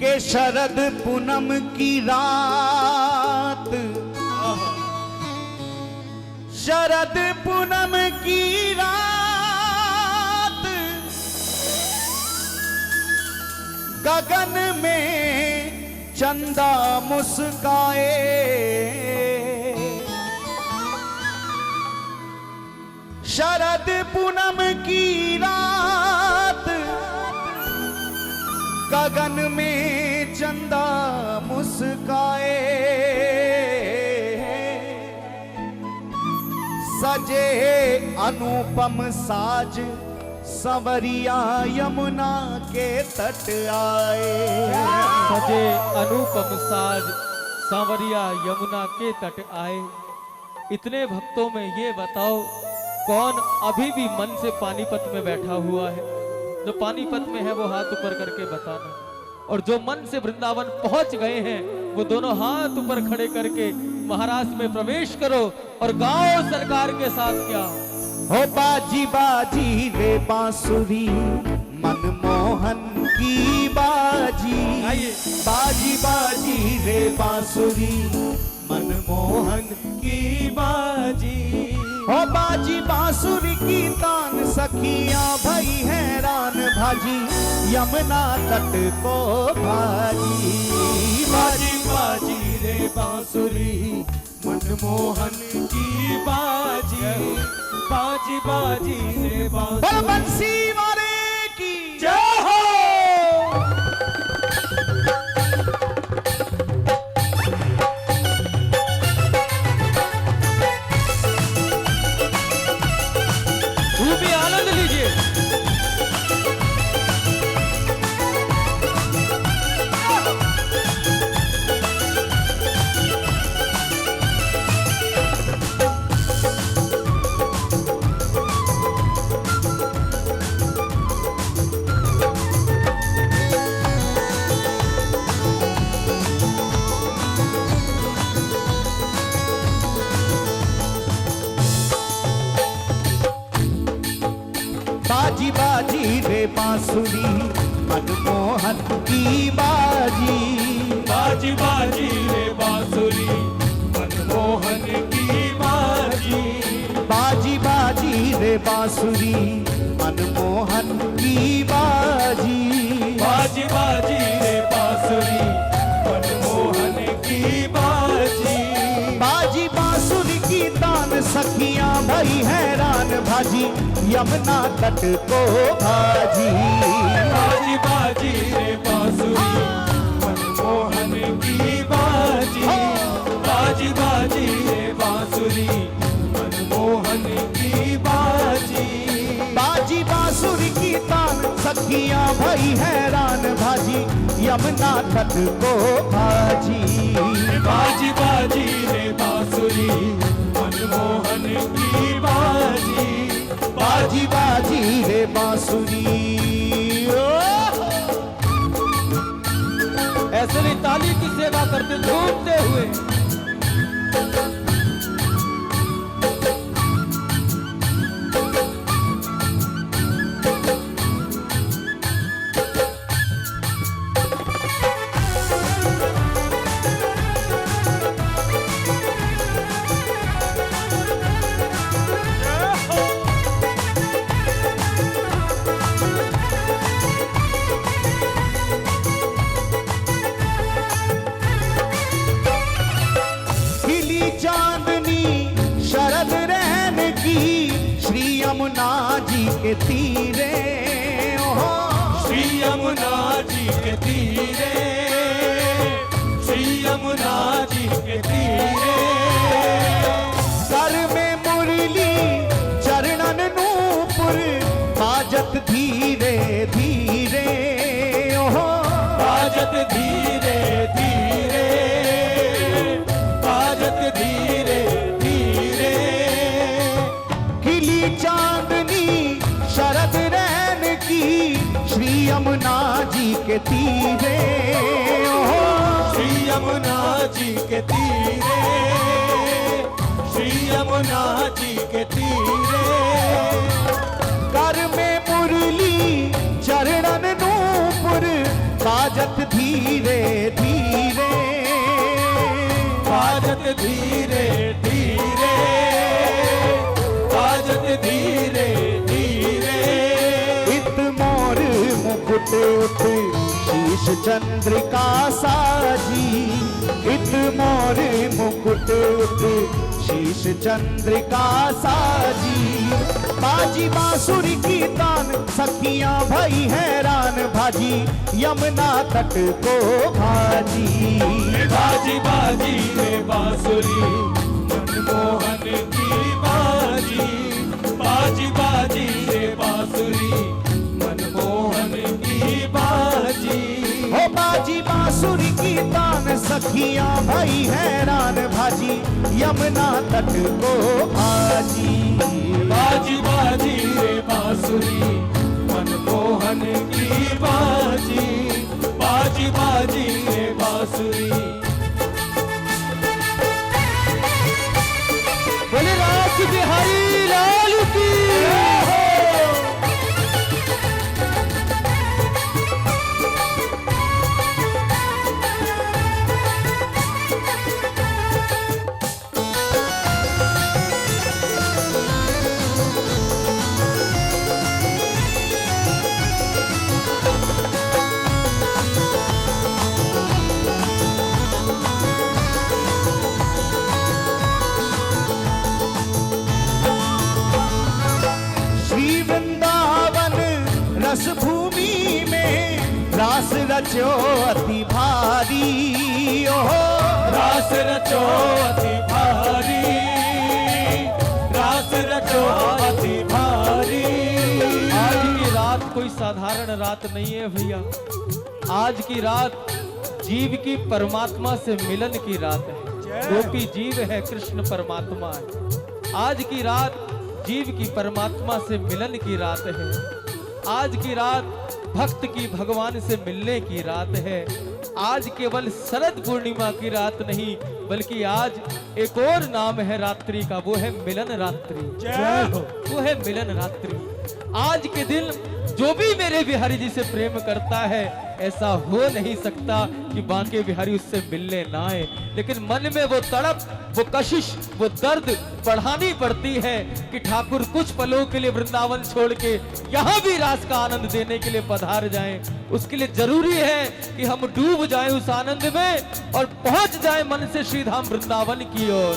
के शरद पूनम की रात, शरद पूनम की रात, गगन में चंदा मुस्काए, शरद पूनम की रात, गगन में चंदा मुस्काए, सजे अनुपम साज संवरिया यमुना के तट आए, सजे अनुपम साज सांवरिया यमुना के तट आए। इतने भक्तों में ये बताओ कौन अभी भी मन से पानीपत में बैठा हुआ है? जो पानीपत में है वो हाथ ऊपर करके बताना, और जो मन से वृंदावन पहुंच गए हैं वो दोनों हाथ ऊपर खड़े करके महाराष्ट्र में प्रवेश करो और गाओ सरकार के साथ क्या हो। बाजी बाजी रे बांसुरी मनमोहन की बाजी, बाजी बाजी रे बांसुरी मनमोहन की बाजी, हो बाजी बांसुरी की तान सखियां भई हैरान भाजी यमुना तट को भाजी, बाजी बाजी रे बांसुरी मनमोहन की बाजी, बाजी बाजी रे बांसुरी। बंसी वाले की जय हो। आनंद लीजिए। बाजी बाजी रे बांसुरी मनमोहन की बाजी, बाजी बाजी रे बांसुरी मनमोहन की बाजी, बाजी बाजी रे बांसुरी मनमोहन की बाजी, बाजी बाजी रे बांसुरी मनमोहन की बाजी, बाजी बांसुरी की तान सखियां भई हैरान भाजी यमुना तट को भाजी, बाजी बाजी रे बांसुरी मनमोहन की बाजी, बाजी बाजी रे बांसुरी मनमोहन की बाजी, बाजी बांसुरी की तान सखियां भई हैरान भाजी यमुना तट को भाजी, बाजी बाजी रे बांसुरी मनमोहन की बाजी, बाजी बाजी रे बांसुरी। ऐसे नहीं ताली की सेवा करते झूमते हुए। यमुना जी के तीरे, ओहो श्री यमुना जी के तीरे, श्री यमुना जी के तीरे, सर में मुरली चरणन नूपुर बाजत धीरे धीरे, ओहो बाजत धीरे धीरे, बाजत धीरे धीरे, खिली चांदनी शरद रैन की श्री यमुना जी के तीरे, ओहो श्री यमुना जी के तीरे, श्री यमुना जी के तीरे, कर में मुरली चरणन नूपुर बाजत धीरे मुकुट उठ शीश चंद्रिका साजी, इत मोर मुकुट उठ शीश चंद्रिका साजी। बाजी बांसुरी की तान सखियां भई हैरान, भाजी यमुना तट को भाजी। बाजी बाजी रे बांसुरी मनमोहन की बाजी, बाजी बाजी रे बांसुरी मनमोहन की बाजी। हो बाजी बांसुरी की तान सखियां भई हैरान, भाजी यमुना तट को भाजी। बाजी बाजी रे बांसुरी मनमोहन की बाजी, बाजी बाजी रे बांसुरी। बोले रास बिहारी लाल की। श्री वृंदावन रस भूमि में रास रचो अति भारी। ओहो रास रचो अति भारी, रास रचो अति भारी। आज की रात कोई साधारण रात नहीं है भैया। आज की रात जीव की परमात्मा से मिलन की रात है। गोपी जीव है, कृष्ण परमात्मा है। आज की रात जीव की परमात्मा से मिलन की रात है। आज की रात भक्त की भगवान से मिलने की रात है। आज केवल शरद पूर्णिमा की रात नहीं, बल्कि आज एक और नाम है रात्रि का, वो है मिलन रात्रि। जय हो। वो है मिलन रात्रि। आज के दिन जो भी मेरे बिहारी जी से प्रेम करता है, ऐसा हो नहीं सकता कि बांके बिहारी उससे मिलने ना आए। लेकिन मन में वो तड़प, वो कशिश, वो दर्द बढ़ानी पड़ती है कि ठाकुर कुछ पलों के लिए वृंदावन छोड़ के यहाँ भी रास का आनंद देने के लिए पधार जाएं। उसके लिए जरूरी है कि हम डूब जाएं उस आनंद में और पहुंच जाएं मन से श्रीधाम वृंदावन की ओर।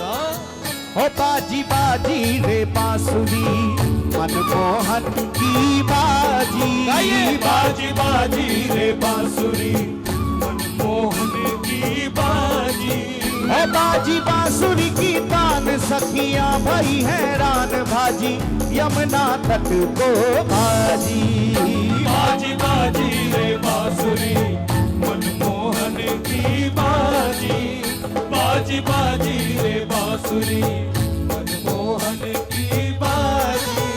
हो बाजी बाजी रे बांसुरी मनमोहन की बाजी। गाइए। बाजी बाजी रे बांसुरी मनमोहन की बाजी। हो बाजी बांसुरी की तान सखियां भई हैरान, भाजी यमुना तट को भाजी। बाजी बाजी रे बांसुरी मनमोहन की बाजी, बाजी बाजी रे बांसुरी मनमोहन की बाजी।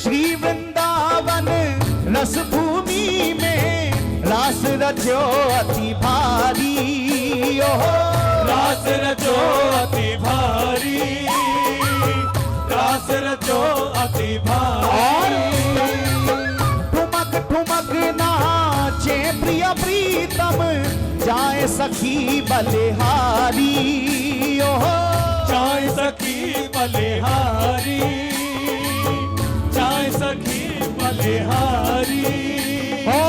श्री वृंदावन रस भूमि में रास रचो अति भारी। ओहो रास रचो अति भारी, रास रचो अति भारी। ठुमक ठुमक नाचे प्रिय प्रीतम, जाए सखी बलिहारी। ओहो चाय सखी बलिहारी, चाय सखी बलिहारी। ओ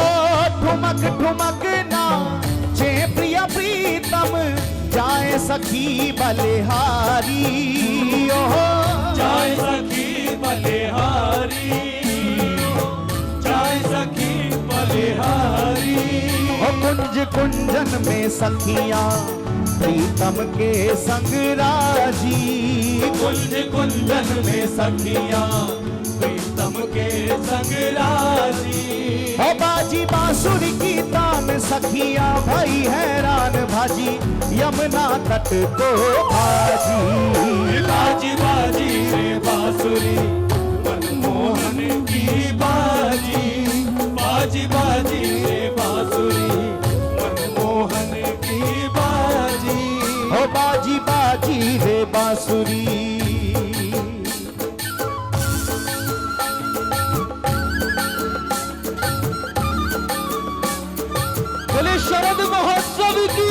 ठुमक ठुमक नाचे प्रिय प्रीतम, जाए सखी बलिहारी। ओहो चाय सखी बलिहारी, चाय सखी बलिहारी। ओ कुंज कुंजन में सखियां प्रीतम के संग राजी। कुंज कुंजन में सखियां प्रीतम के संग राजी। ओ बाजी बांसुरी की तान सखियां भई हैरान, भाजी यमुना तट को भाजी। बाजी बाजी रे बांसुरी मनमोहन की बाजी, बाजी बाजी रे बांसुरी मनमोहन की बाजी। ओ बाजी बाजी रे बांसुरी। बोले शरद महोत्सव की।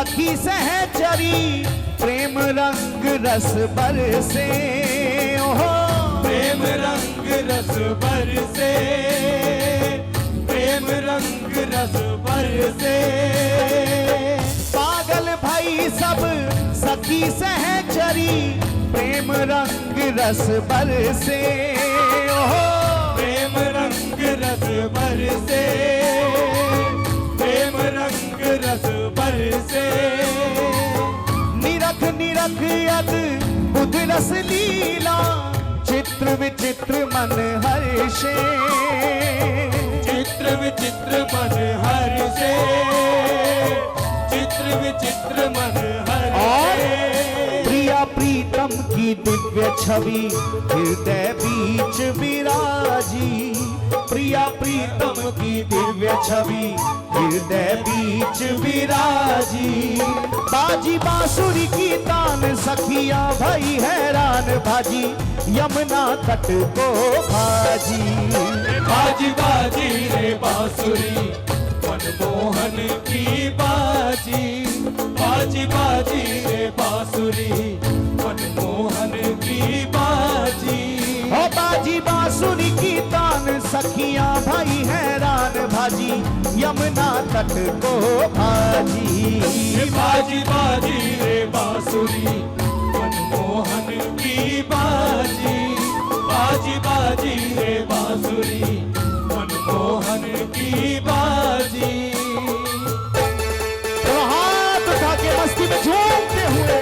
सखी सहचरी प्रेम रंग रस बरसे ओहो प्रेम रंग रस बरसे प्रेम रंग रस बरसे पागल भाई सब सखी सहचरी प्रेम रंग रस बरसे ओहो प्रेम रंग रस बरसे प्रेम रंग रस बरसे निरख निरख अद बुध रस लीला चित्र विचित्र मन हर्षे चित्र विचित्र मन हर्षे चित्र विचित्र मन हर्षे प्रिया प्रीतम की दिव्य छवि हृदय बीच विराजी प्रिया प्रीतम की दिव्य छवि हृदय बीच विराजी बाजी बांसुरी की तान सखिया भई हैरान भाजी यमुना तट को भाजी बाजी बाजी रे बांसुरी मनमोहन की बाजी बाजी बाजी रे बांसुरी मनमोहन की बाजी हो बाजी बांसुरी की तान सखियां भाई हैरान भाजी यमुना तट को भाजी बाजी बाजी रे बांसुरी मनमोहन की बाजी बाजी बाजी रे बांसुरी मनमोहन की बाजी तो हाथ उठा के मस्ती में झूमते हुए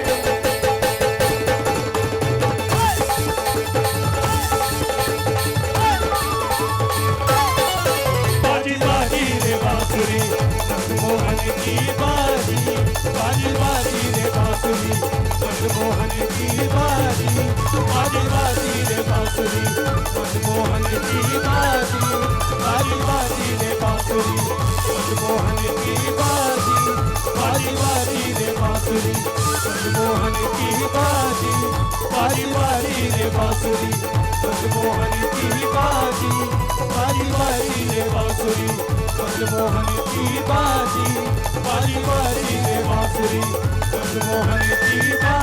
बाजी बाजी रे बांसुरी मनमोहन की बाजी बाजी बाजी रे बांसुरी मनमोहन की बाजी बाजी बाजी रे बांसुरी मनमोहन की बाजी बाजी बाजी रे बांसुरी मनमोहन की बाजी बाजी बाजी रे बांसुरी मनमोहन की बाजी बाजी बाजी रे बांसुरी मनमोहन की बाजी बाजी बाजी रे बांसुरी मनमोहन की बाजी बाजी बाजी रे बांसुरी मनमोहन की बाजी